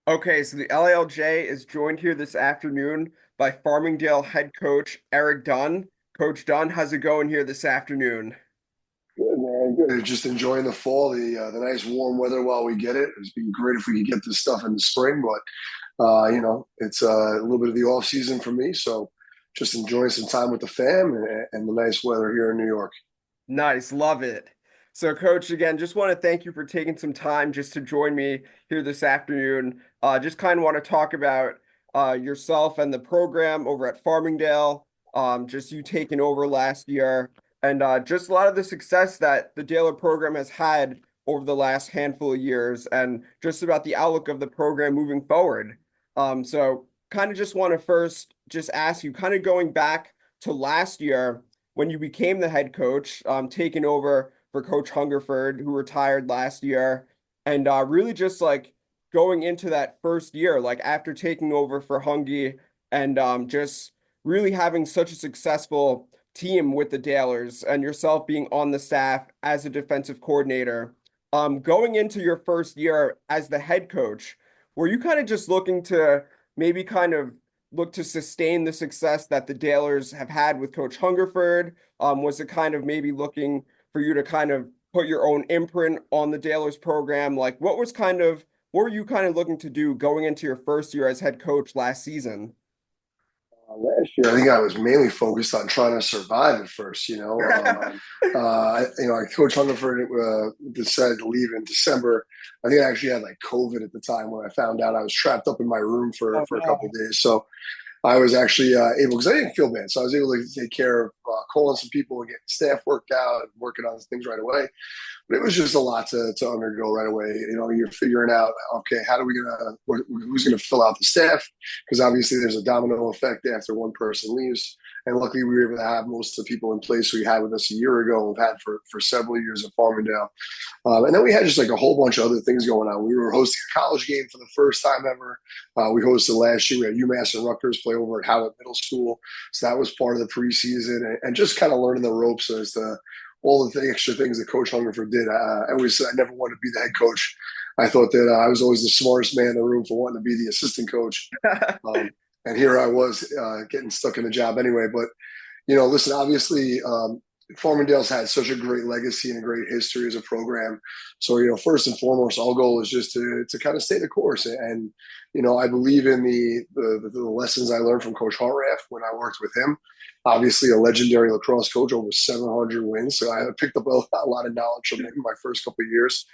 Okay, so the LILJ is joined here this afternoon by Farmingdale head coach Eric Dunne. Coach Dunne, how's it going here this afternoon? Good, man. Good. Just enjoying the fall, the nice warm weather while we get it. It's been great if we could get this stuff in the spring, but it's a little bit of the off season for me. So just enjoying some time with the fam and the nice weather here in New York. Nice, love it. So, Coach, again, just want to thank you for taking some time just to join me here this afternoon. Just kind of want to talk about yourself and the program over at Farmingdale, just you taking over last year, and just a lot of the success that the Daler program has had over the last handful of years, and just about the outlook of the program moving forward. So, kind of just want to first just ask you, kind of going back to last year when you became the head coach, taking over for Coach Hungerford, who retired last year, and really just like going into that first year, like after taking over for Hungy and just really having such a successful team with the Dalers and yourself being on the staff as a defensive coordinator. Going into your first year as the head coach, were you kind of just looking to maybe kind of look to sustain the success that the Dalers have had with Coach Hungerford? Was it kind of maybe looking for you to kind of put your own imprint on the Dalers program? Like, what were you kind of looking to do going into your first year as head coach last season? Last year, I think I was mainly focused on trying to survive at first. Coach Hungerford decided to leave in December. I think I actually had like COVID at the time when I found out I was trapped up in my room for Oh a couple no. of days. So I was actually able because I didn't feel bad, so I was able to take care of calling some people and getting staff worked out and working on things right away. But it was just a lot to undergo right away. You're figuring out, okay, who's gonna fill out the staff? Because obviously there's a domino effect after one person leaves. And luckily we were able to have most of the people in place we had with us a year ago, we've had for several years at Farmingdale. And then we had just like a whole bunch of other things going on. We were hosting a college game for the first time ever. We hosted last year. We had UMass and Rutgers play over at Howard Middle School. So that was part of the preseason and just kind of learning the ropes as to all the extra things that Coach Hungerford did. I always said I never wanted to be the head coach. I thought that I was always the smartest man in the room for wanting to be the assistant coach. And here I was getting stuck in the job anyway. But, listen, obviously, Farmingdale's had such a great legacy and a great history as a program. So, first and foremost, our goal is just to kind of stay the course. And I believe in the lessons I learned from Coach Hartraff when I worked with him. Obviously, a legendary lacrosse coach, over 700 wins. So I picked up a lot of knowledge from him in my first couple of years.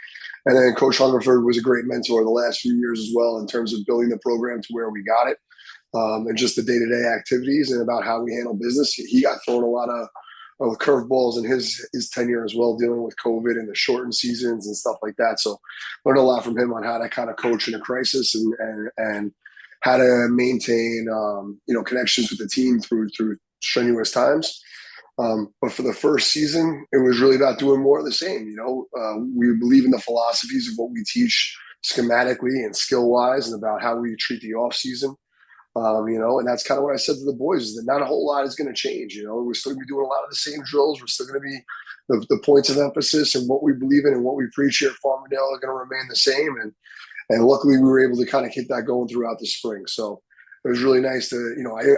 And then Coach Hungerford was a great mentor the last few years as well in terms of building the program to where we got it. And just the day-to-day activities and about how we handle business. He got thrown a lot of curveballs in his tenure as well, dealing with COVID and the shortened seasons and stuff like that. So learned a lot from him on how to kind of coach in a crisis and how to maintain connections with the team through strenuous times. But for the first season, it was really about doing more of the same. We believe in the philosophies of what we teach schematically and skill wise and about how we treat the off season. And that's kind of what I said to the boys is that not a whole lot is going to change. We're still going to be doing a lot of the same drills. We're still going to be the points of emphasis and what we believe in and what we preach here at Farmingdale are going to remain the same. And luckily we were able to kind of keep that going throughout the spring. So it was really nice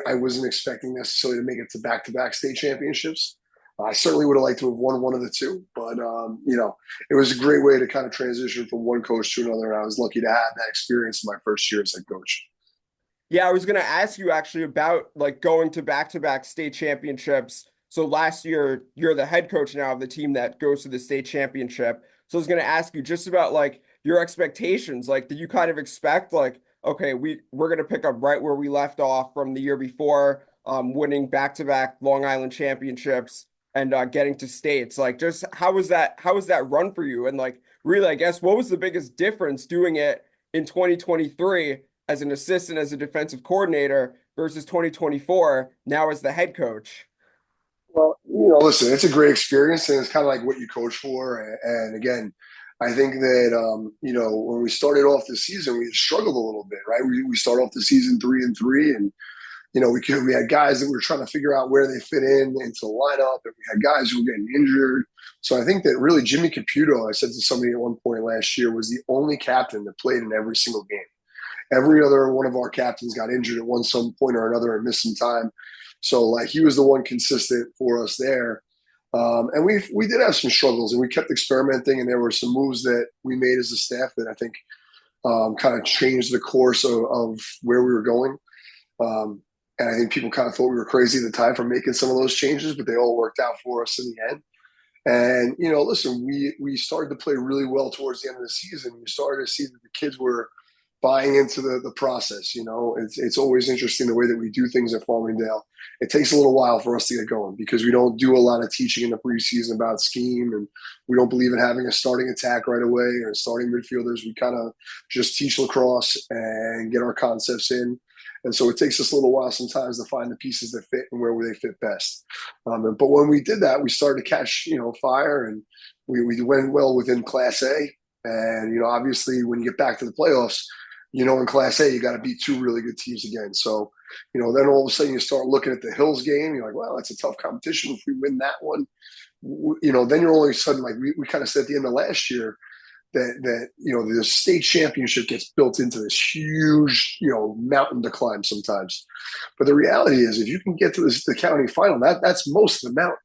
I wasn't expecting necessarily to make it to back-to-back state championships. I certainly would have liked to have won one of the two, but it was a great way to kind of transition from one coach to another. And I was lucky to have that experience in my first year as head coach. Yeah, I was gonna ask you actually about like going to back-to-back state championships. So last year, you're the head coach now of the team that goes to the state championship. So I was gonna ask you just about like your expectations. Like, did you kind of expect like, okay, we're gonna pick up right where we left off from the year before, winning back-to-back Long Island championships and getting to states. Like, just how was that run for you? And like, really, I guess what was the biggest difference doing it in 2023? As an assistant, as a defensive coordinator versus 2024 now as the head coach. Well, listen, it's a great experience, and it's kind of like what you coach for. And again, I think that when we started off the season, we struggled a little bit, right? We started off the season 3-3, and we had guys that we were trying to figure out where they fit in into the lineup, and we had guys who were getting injured. So I think that really Jimmy Caputo, I said to somebody at one point last year, was the only captain that played in every single game. Every other one of our captains got injured at some point or another and missed some time. So like he was the one consistent for us there. And we did have some struggles, and we kept experimenting. And there were some moves that we made as a staff that I think kind of changed the course of where we were going. And I think people kind of thought we were crazy at the time for making some of those changes, but they all worked out for us in the end. And listen, we started to play really well towards the end of the season. We started to see that the kids were buying into the process. It's always interesting the way that we do things at Farmingdale. It takes a little while for us to get going because we don't do a lot of teaching in the preseason about scheme, and we don't believe in having a starting attack right away or starting midfielders. We kind of just teach lacrosse and get our concepts in. And so it takes us a little while sometimes to find the pieces that fit and where they fit best. But when we did that, we started to catch, fire, and we went well within Class A. And, obviously when you get back to the playoffs, in Class A, you got to beat two really good teams again. So, then all of a sudden you start looking at the Hills game. You're like, well, that's a tough competition. If we win that one, then you're all of a sudden like we kind of said at the end of last year, that the state championship gets built into this huge mountain to climb sometimes. But the reality is, if you can get to the county final, that's most of the mountain.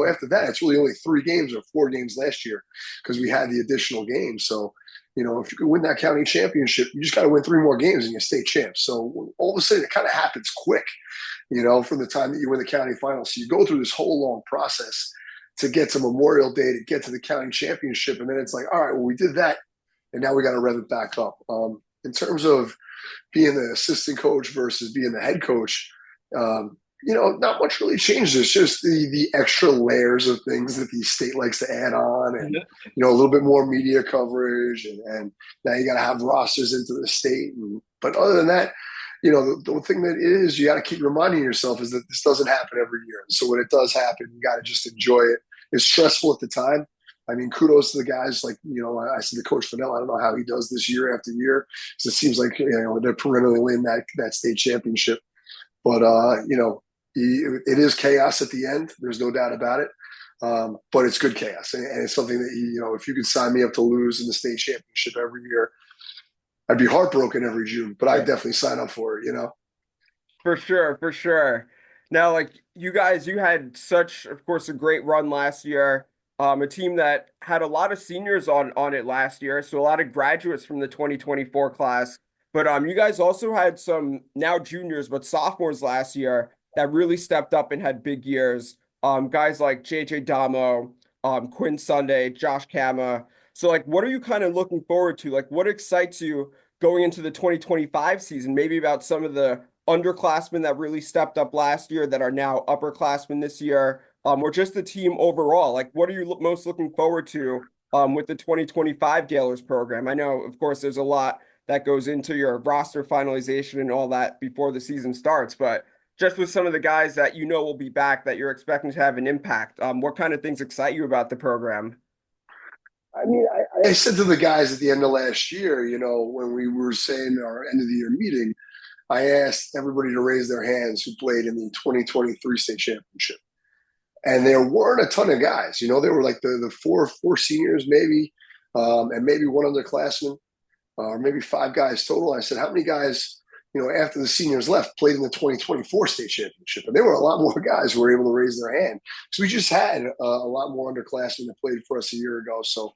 After that, it's really only 3 games or 4 games last year because we had the additional games. So if you could win that county championship, you just got to win 3 more games and you're state champs. So all of a sudden, it kind of happens quick, from the time that you win the county final. So you go through this whole long process to get to Memorial Day, to get to the county championship. And then it's like, all right, well, we did that, and now we got to rev it back up. In terms of being the assistant coach versus being the head coach, not much really changed. It's just the extra layers of things that the state likes to add on, and a little bit more media coverage, and now you got to have rosters into the state. But other than that, the thing that is, you got to keep reminding yourself is that this doesn't happen every year. And so when it does happen, you got to just enjoy it. It's stressful at the time. I mean, kudos to the guys. Like, I said to Coach Fennell, I don't know how he does this year after year. Because it seems like, they're perennially win that state championship. But, it is chaos at the end. There's no doubt about it. But it's good chaos. And it's something that, if you could sign me up to lose in the state championship every year, I'd be heartbroken every June, but I'd definitely sign up for it, For sure, for sure. Now, like you guys, you had such, of course, a great run last year. A team that had a lot of seniors on it last year, so a lot of graduates from the 2024 class. But you guys also had some now juniors, but sophomores last year that really stepped up and had big years. Guys like JJ Damo, Quinn Sunday, Josh Kama. So, like, what are you kind of looking forward to? Like, what excites you going into the 2025 season? Maybe about some of the underclassmen that really stepped up last year that are now upperclassmen this year, or just the team overall? Like, what are you most looking forward to with the 2025 Gaylors program? I know, of course, there's a lot that goes into your roster finalization and all that before the season starts, but just with some of the guys that will be back that you're expecting to have an impact, what kind of things excite you about the program? I mean, I said to the guys at the end of last year, when we were saying our end of the year meeting, I asked everybody to raise their hands who played in the 2023 state championship. And there weren't a ton of guys. There were like the four seniors maybe, and maybe one underclassman, or maybe 5 guys total. I said, how many guys, after the seniors left, played in the 2024 state championship? And there were a lot more guys who were able to raise their hand. So we just had a lot more underclassmen that played for us a year ago. So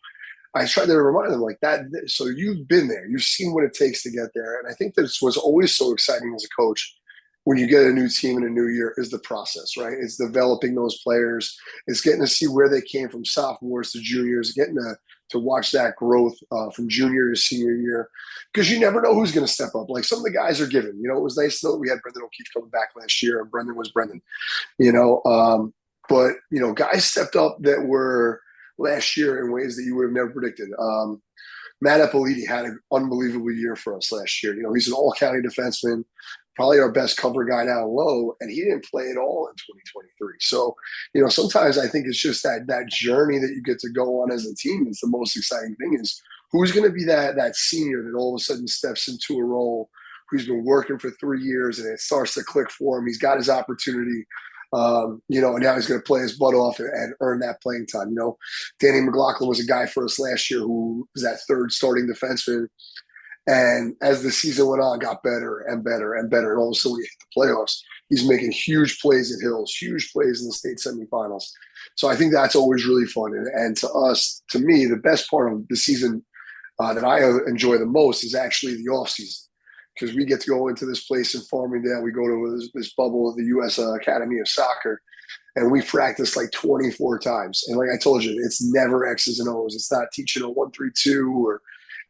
I tried to remind them like that. So you've been there, you've seen what it takes to get there. And I think that's what's always so exciting as a coach when you get a new team in a new year is the process, right? It's developing those players. It's getting to see where they came from sophomores to juniors, getting to watch that growth from junior to senior year, because you never know who's going to step up. Like some of the guys are given, it was nice to know we had Brendan O'Keefe coming back last year and Brendan was Brendan, but guys stepped up that were last year in ways that you would have never predicted. Matt Eppoliti had an unbelievable year for us last year. He's an all-county defenseman, probably our best cover guy down low, and he didn't play at all in 2023. So, sometimes I think it's just that journey that you get to go on as a team. It's the most exciting thing is who's going to be that senior that all of a sudden steps into a role who's been working for 3 years and it starts to click for him. He's got his opportunity. And now he's going to play his butt off and earn that playing time. Danny McLaughlin was a guy for us last year who was that third starting defenseman. And as the season went on, got better and better and better. And all of a sudden, when you hit the playoffs, he's making huge plays at Hills, huge plays in the state semifinals. So I think that's always really fun. And to us, to me, the best part of the season that I enjoy the most is actually the off season because we get to go into this place in Farmingdale. We go to this bubble of the U.S. Academy of Soccer, and we practice like 24 times. And like I told you, it's never X's and O's. It's not teaching a 1-3-2, or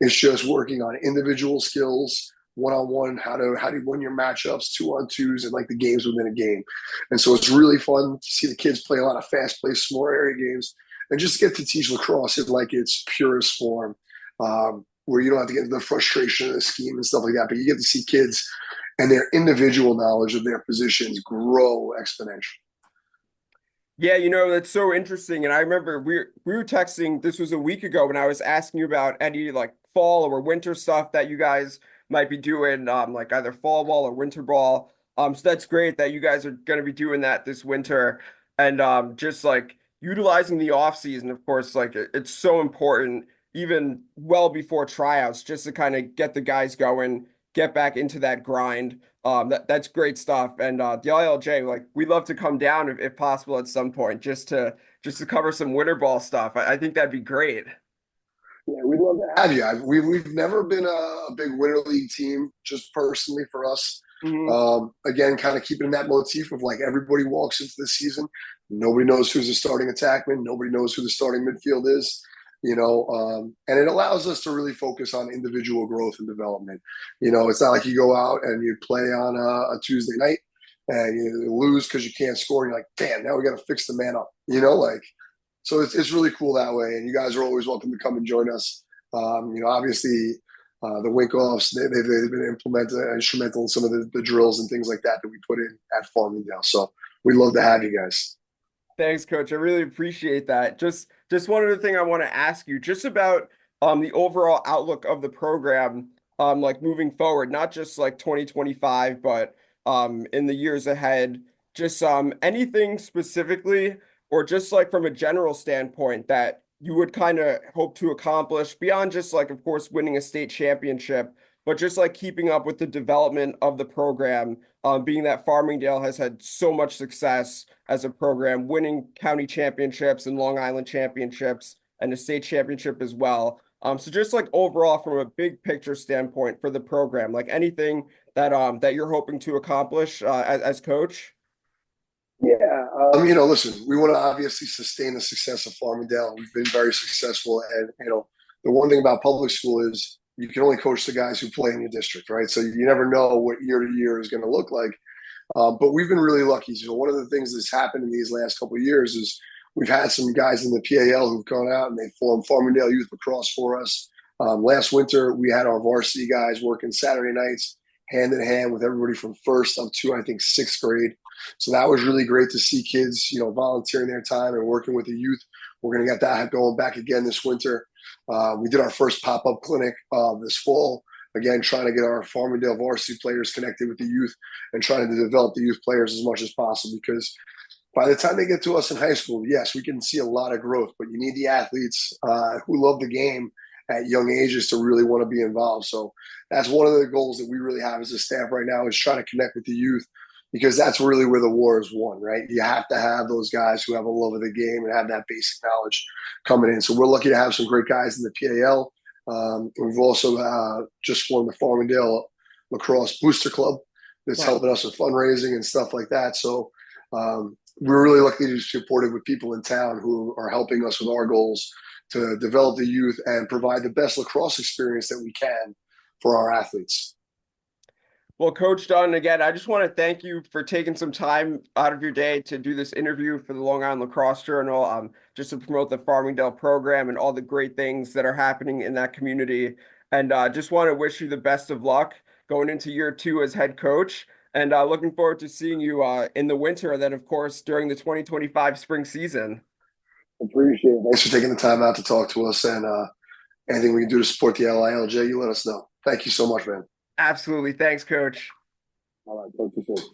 it's just working on individual skills, one-on-one, how to win your matchups, 2-on-2s, and like the games within a game. And so it's really fun to see the kids play a lot of fast-paced, small area games, and just get to teach lacrosse in like its purest form, where you don't have to get into the frustration of the scheme and stuff like that, but you get to see kids and their individual knowledge of their positions grow exponentially. Yeah, that's so interesting. And I remember we were texting, this was a week ago when I was asking you about any like fall or winter stuff that you guys might be doing, like either fall ball or winter ball. So that's great that you guys are going to be doing that this winter. And just like utilizing the off season, of course, like it's so important, even well before tryouts, just to kind of get the guys going, get back into that grind. That's great stuff. And the LILJ, like we love to come down if possible at some point, just to cover some winter ball stuff. I think that'd be great. Yeah, we'd love to have you. We've never been a big winter league team, just personally for us. Hmm. Again, kind of keeping that motif of like everybody walks into the season, nobody knows who's the starting attackman, nobody knows who the starting midfield is. And it allows us to really focus on individual growth and development. It's not like you go out and you play on a Tuesday night and you lose because you can't score. And you're like, damn, now we got to fix the man up. So it's really cool that way. And you guys are always welcome to come and join us. Obviously, the wink offs, they've been instrumental in some of the drills and things like that we put in at Farmingdale. So we'd love to have you guys. Thanks, Coach. I really appreciate that. Just one other thing I want to ask you, just about the overall outlook of the program, like moving forward, not just like 2025, but in the years ahead. Just anything specifically, or just like from a general standpoint that you would kind of hope to accomplish beyond just like, of course, winning a state championship, but just like keeping up with the development of the program, being that Farmingdale has had so much success as a program, winning county championships and Long Island championships and a state championship as well. So just like overall from a big picture standpoint for the program, like anything that you're hoping to accomplish as coach. Yeah. Listen, we want to obviously sustain the success of Farmingdale. We've been very successful. And, the one thing about public school is you can only coach the guys who play in your district, right? So you never know what year to year is going to look like. But we've been really lucky. So one of the things that's happened in these last couple of years is we've had some guys in the PAL who've gone out and they formed Farmingdale Youth Lacrosse for us. Last winter, we had our varsity guys working Saturday nights hand in hand with everybody from first up to, I think, sixth grade. So that was really great to see kids, volunteering their time and working with the youth. We're going to get that going back again this winter. We did our first pop-up clinic this fall, again, trying to get our Farmingdale varsity players connected with the youth and trying to develop the youth players as much as possible because by the time they get to us in high school, yes, we can see a lot of growth, but you need the athletes who love the game at young ages to really want to be involved. So that's one of the goals that we really have as a staff right now is trying to connect with the youth because that's really where the war is won, right? You have to have those guys who have a love of the game and have that basic knowledge coming in. So we're lucky to have some great guys in the PAL. We've also just formed the Farmingdale Lacrosse Booster Club that's helping us with fundraising and stuff like that. So we're really lucky to be supported with people in town who are helping us with our goals to develop the youth and provide the best lacrosse experience that we can for our athletes. Well, Coach Dunne, again, I just want to thank you for taking some time out of your day to do this interview for the Long Island Lacrosse Journal, just to promote the Farmingdale program and all the great things that are happening in that community. And just want to wish you the best of luck going into year 2 as head coach. And looking forward to seeing you in the winter and then, of course, during the 2025 spring season. Appreciate it. Thanks for taking the time out to talk to us. And anything we can do to support the LILJ, you let us know. Thank you so much, man. Absolutely. Thanks, Coach. All right. Talk to you soon.